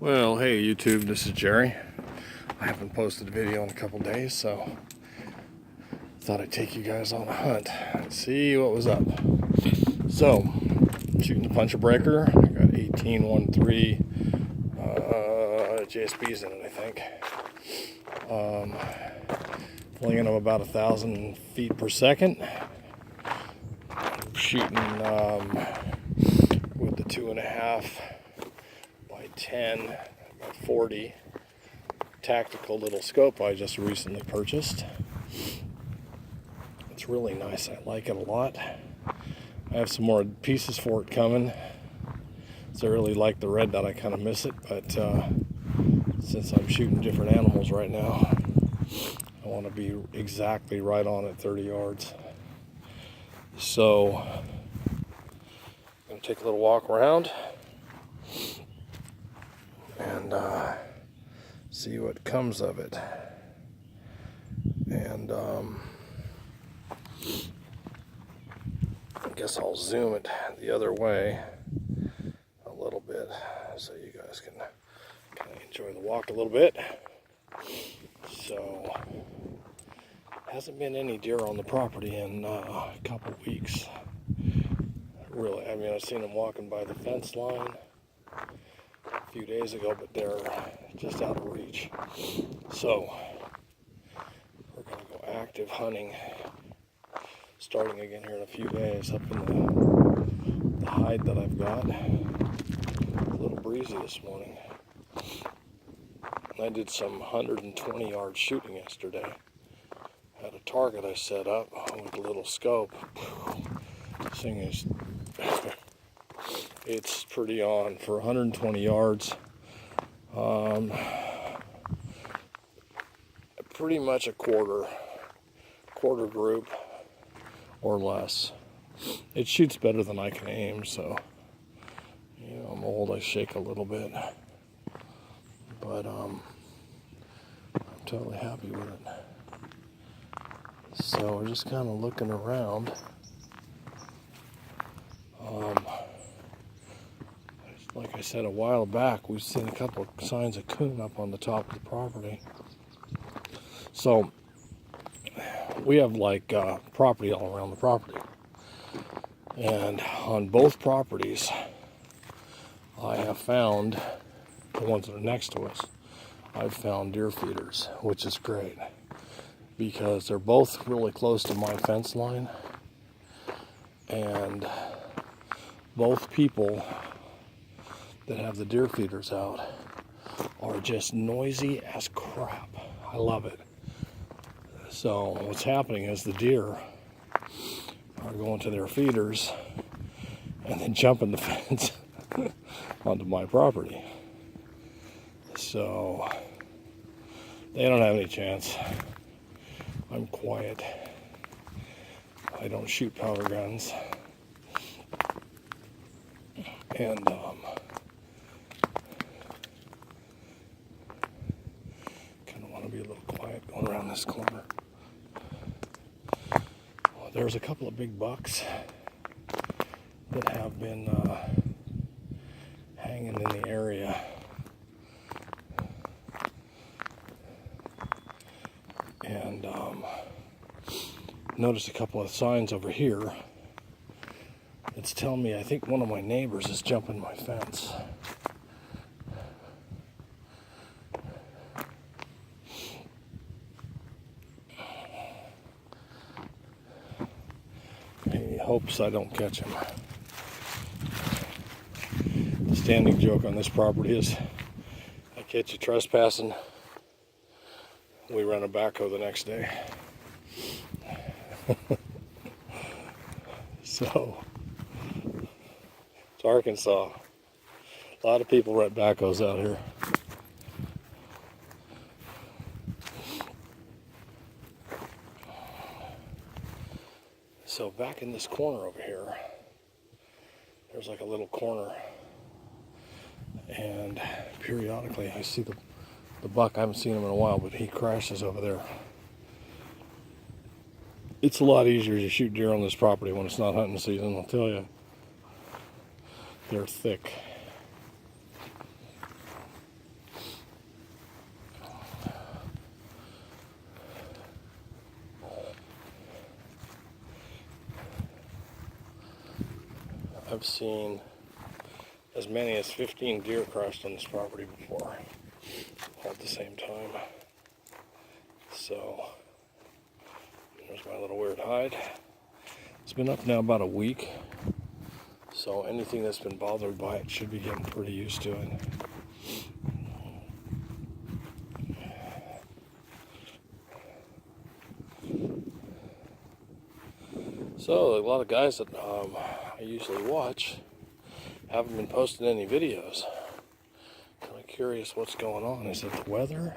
Well, hey YouTube, this is Jerry. I haven't posted a video in a couple days, so thought I'd take you guys on a hunt and see what was up. So, shooting the puncher breaker. I got 18-1-3 JSBs in it, I think. Flinging them about 1,000 feet per second. Shooting with the 2.5 by 10 by 40 tactical little scope I just recently purchased. It's really nice. I like it a lot. I have some more pieces for it coming. So I really like the red dot. I kind of miss it, but since I'm shooting different animals right now, I want to be exactly right on at 30 yards. So I'm going to take a little walk around and see what comes of it. And I guess I'll zoom it the other way a little bit so you guys can kind of enjoy the walk a little bit. So, hasn't been any deer on the property in a couple weeks. Really, I mean, I've seen them walking by the fence line a few days ago, but they're just out of reach. So, we're going to go active hunting starting again here in a few days up in the hide that I've got. A little breezy this morning. I did some 120-yard shooting yesterday. Had a target I set up with a little scope. This thing is, it's pretty on for 120 yards. Pretty much a quarter group or less. It shoots better than I can aim, so you know, I'm old, I shake a little bit. But I'm totally happy with it. So we're just kind of looking around. Like I said a while back, we've seen a couple of signs of coon up on the top of the property. So we have like property all around the property. And on both properties, I have found, the ones that are next to us, I've found deer feeders, which is great because they're both really close to my fence line, and both people that have the deer feeders out are just noisy as crap. I love it. So what's happening is the deer are going to their feeders and then jumping the fence onto my property. So they don't have any chance. I'm quiet. I don't shoot powder guns. And kind of want to be a little quiet going around this corner. Well, there's a couple of big bucks that have been hanging in the area. And noticed a couple of signs over here. It's telling me I think one of my neighbors is jumping my fence. He hopes I don't catch him. The standing joke on this property is I catch you trespassing, we run a backhoe the next day. So, it's Arkansas. A lot of people rent backhoes out here. So back in this corner over here, there's like a little corner, and periodically I see the buck. I haven't seen him in a while, but he crashes over there. It's a lot easier to shoot deer on this property when it's not hunting season, I'll tell you. They're thick. I've seen as many as 15 deer crashed on this property before, all at the same time. So, there's my little weird hide. It's been up now about a week, so anything that's been bothered by it should be getting pretty used to it. So, a lot of guys that I usually watch haven't been posting any videos. Kind of curious what's going on. Is it the weather?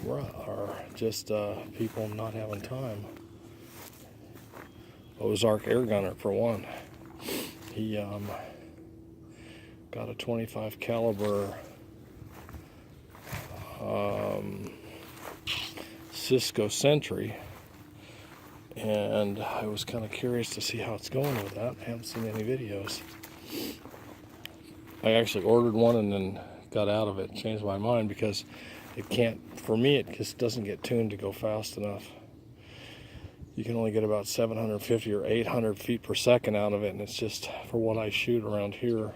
Or just people not having time? Ozark air gunner, for one. He got a 25 caliber Cisco Sentry, and I was kind of curious to see how it's going with that. I haven't seen any videos. I actually ordered one and then got out of it, changed my mind, because it can't, for me, it just doesn't get tuned to go fast enough. You can only get about 750 or 800 feet per second out of it, and it's just, for what I shoot around here,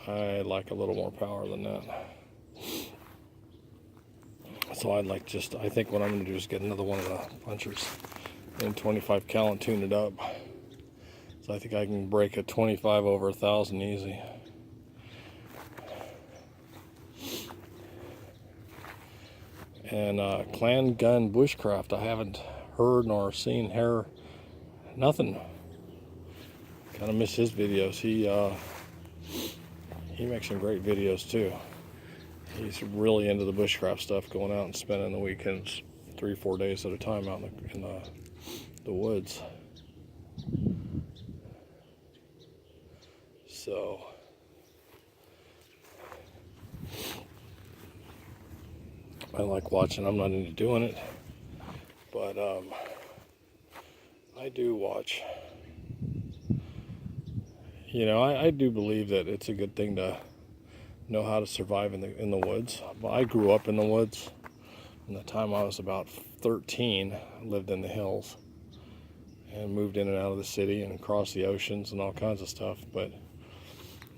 I like a little more power than that. So I think what I'm going to do is get another one of the punchers in 25 cal and tune it up. So I think I can break a 25 over 1,000 easy. And Clan Gun Bushcraft, I haven't heard nor seen nothing. Kind of miss his videos. He makes some great videos too. He's really into the bushcraft stuff, going out and spending the weekends 3-4 days at a time out in the woods. So I like watching. I'm not into doing it, but I do watch. You know, I do believe that it's a good thing to know how to survive in the woods. I grew up in the woods. From the time I was about 13, I lived in the hills and moved in and out of the city and across the oceans and all kinds of stuff. But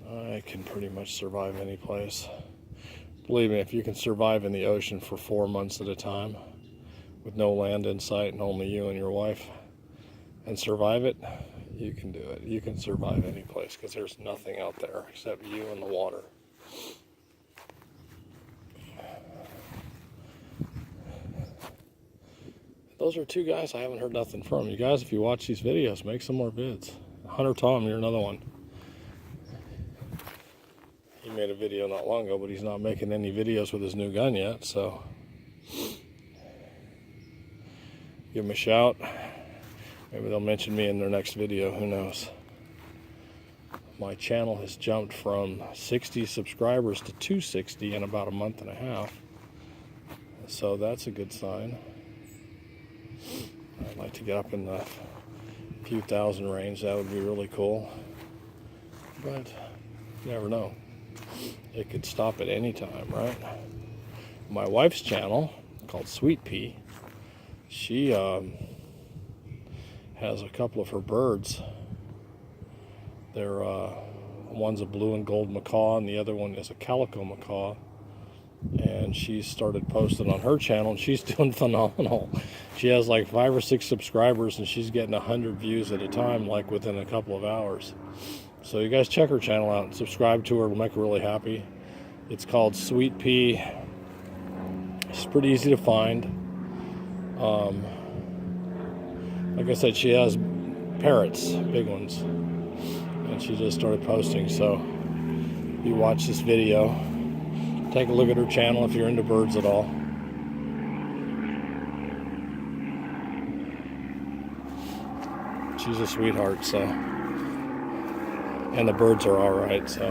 I can pretty much survive any place. Believe me, if you can survive in the ocean for 4 months at a time with no land in sight and only you and your wife, and survive it, you can do it. You can survive any place, because there's nothing out there except you and the water. Those are 2 guys I haven't heard nothing from. You guys, if you watch these videos, make some more vids. Hunter Tom, you're another one. He made a video not long ago, but he's not making any videos with his new gun yet, so give him a shout. Maybe they'll mention me in their next video, who knows. My channel has jumped from 60 subscribers to 260 in about a month and a half, so that's a good sign. I'd like to get up in the few thousand range. That would be really cool, but you never know. It could stop at any time, right? My wife's channel, called Sweet Pea, she has a couple of her birds. They're one's a blue and gold macaw, and the other one is a calico macaw. And she started posting on her channel, and she's doing phenomenal. She has like 5 or 6 subscribers, and she's getting 100 views at a time, like within a couple of hours. So you guys check her channel out and subscribe to her. It'll make her really happy. It's called Sweet Pea. It's pretty easy to find. Like I said, she has parrots, big ones, and she just started posting. So if you watch this video, take a look at her channel if you're into birds at all. She's a sweetheart, so, and the birds are all right, so.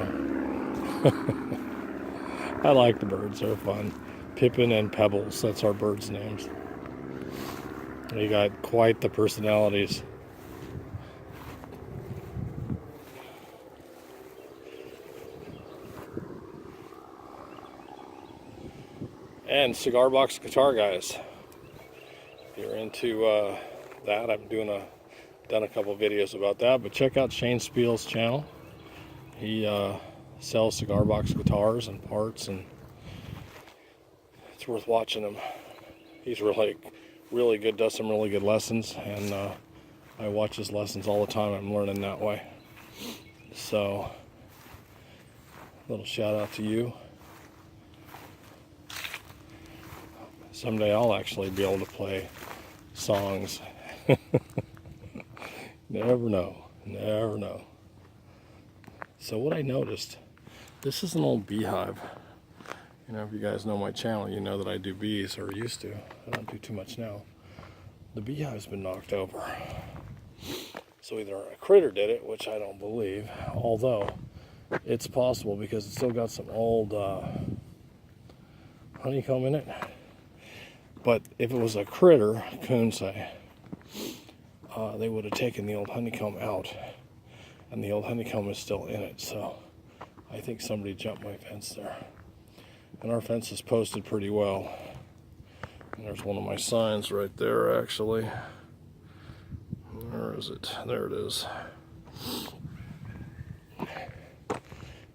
I like the birds, they're fun. Pippin and Pebbles, that's our birds' names. They got quite the personalities. And cigar box guitar guys. If you're into that, I'm doing a done a couple videos about that, but check out Shane Spiel's channel. He sells cigar box guitars and parts, and it's worth watching him. He's really good, does some really good lessons, and I watch his lessons all the time. I'm learning that way. So, little shout out to you. Someday I'll actually be able to play songs. Never know, never know. So what I noticed, this is an old beehive. You know, if you guys know my channel, you know that I do bees, or used to. I don't do too much now. The beehive's been knocked over. So either a critter did it, which I don't believe, although it's possible because it's still got some old honeycomb in it. But if it was a critter, coons say, they would have taken the old honeycomb out, and the old honeycomb is still in it. So I think somebody jumped my fence there. And our fence is posted pretty well. And there's one of my signs right there, actually. Where is it? There it is. It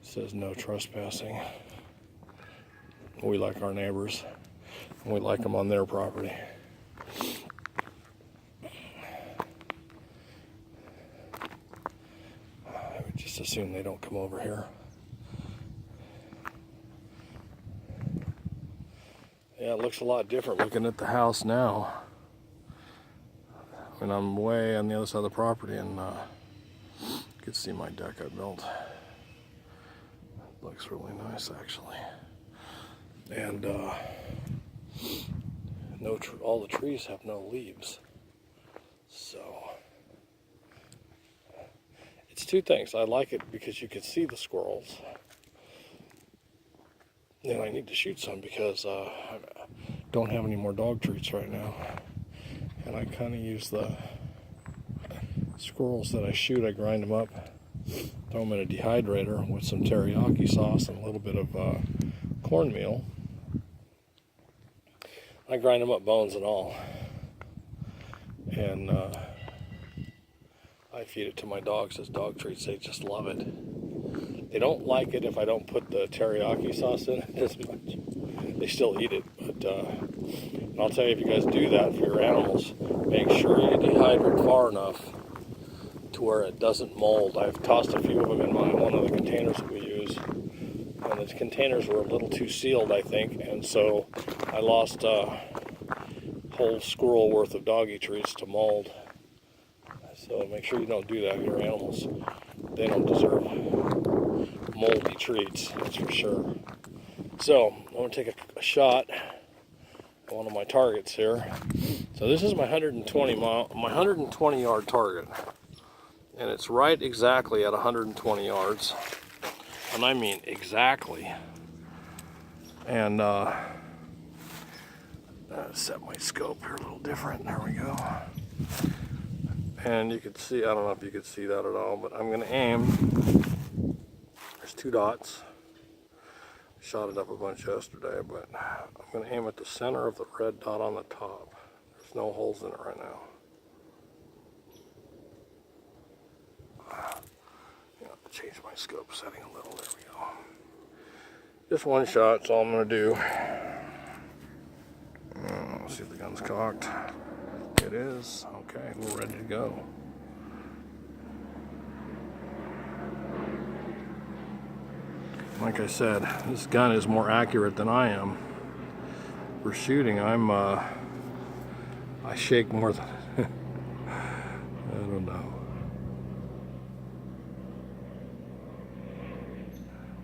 says no trespassing. We like our neighbors, and we like them on their property. I would just assume they don't come over here. Yeah, it looks a lot different looking at the house now. And I'm way on the other side of the property, and you can see my deck I built. It looks really nice, actually. And all the trees have no leaves. So it's two things. I like it because you can see the squirrels. And I need to shoot some because I don't have any more dog treats right now. And I kind of use the squirrels that I shoot, I grind them up, throw them in a dehydrator with some teriyaki sauce and a little bit of cornmeal. I grind them up, bones and all. And I feed it to my dogs as dog treats. They just love it. They don't like it if I don't put the teriyaki sauce in it as much. They still eat it, but I'll tell you, if you guys do that for your animals, make sure you dehydrate far enough to where it doesn't mold. I've tossed a few of them in one of the containers that we use, and the containers were a little too sealed, I think, and so I lost a whole squirrel worth of doggy treats to mold. So make sure you don't do that with your animals. They don't deserve moldy treats, that's for sure. So I'm going to take a shot at one of my targets here. So this is my 120 yard target, and it's right exactly at 120 yards, and I mean exactly. And set my scope here a little different. There we go. And you can see, I don't know if you could see that at all, but I'm going to aim. There's 2 dots. Shot it up a bunch yesterday, but I'm going to aim at the center of the red dot on the top. There's no holes in it right now. Change my scope setting a little. There we go. Just one shot, that's all I'm going to do. Let's see if the gun's cocked. It is. Okay, we're ready to go. Like I said, this gun is more accurate than I am. For shooting, I shake more than I don't know.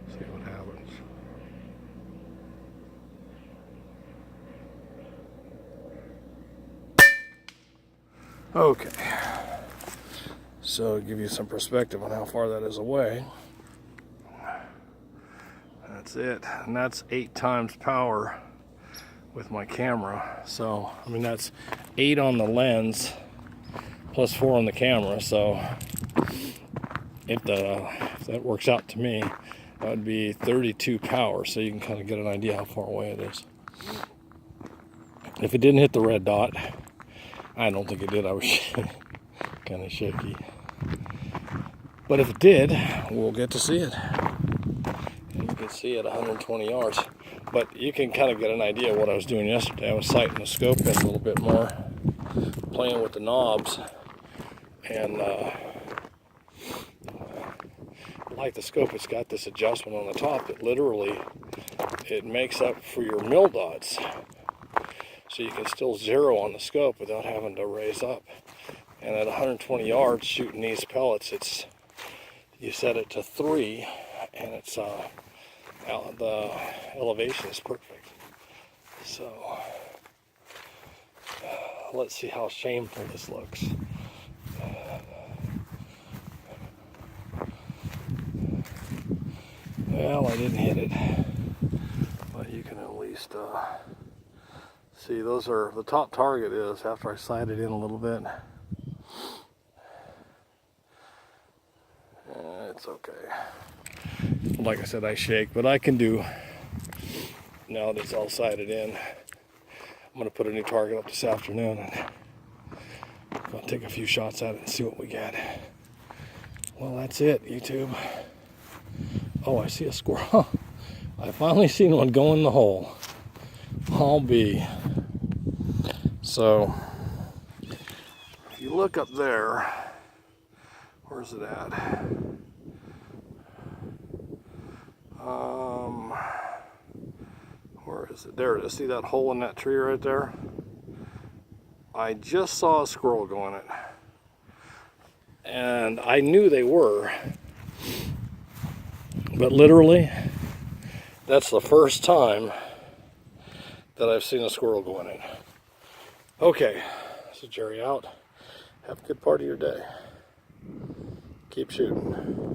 See what happens. Okay. So to give you some perspective on how far that is away. That's it, and that's 8 times power with my camera. So I mean, that's 8 on the lens plus 4 on the camera. So if that works out to me, that would be 32 power. So you can kind of get an idea how far away it is. If it didn't hit the red dot, I don't think it did. I was kind of shaky. But if it did, we'll get to see it. And you can see at 120 yards. But you can kind of get an idea of what I was doing yesterday. I was sighting the scope in a little bit more, playing with the knobs, and like the scope, it's got this adjustment on the top that literally it makes up for your mil dots, so you can still zero on the scope without having to raise up. And at 120 yards shooting these pellets, you set it to 3, and it's the elevation is perfect. So let's see how shameful this looks. Well, I didn't hit it, but you can at least see those are the top target is after I sight it in a little bit. It's okay. Like I said, I shake, but I can do, now that it's all sighted in, I'm going to put a new target up this afternoon and I'm going to take a few shots at it and see what we get. Well, that's it, YouTube. Oh, I see a squirrel. I finally seen one go in the hole. I'll be. So, if you look up there, where's it at? Where is it? There it is. See that hole in that tree right there? I just saw a squirrel go in it. And I knew they were. But literally, that's the first time that I've seen a squirrel go in it. Okay, so Jerry out. Have a good part of your day. Keep shooting.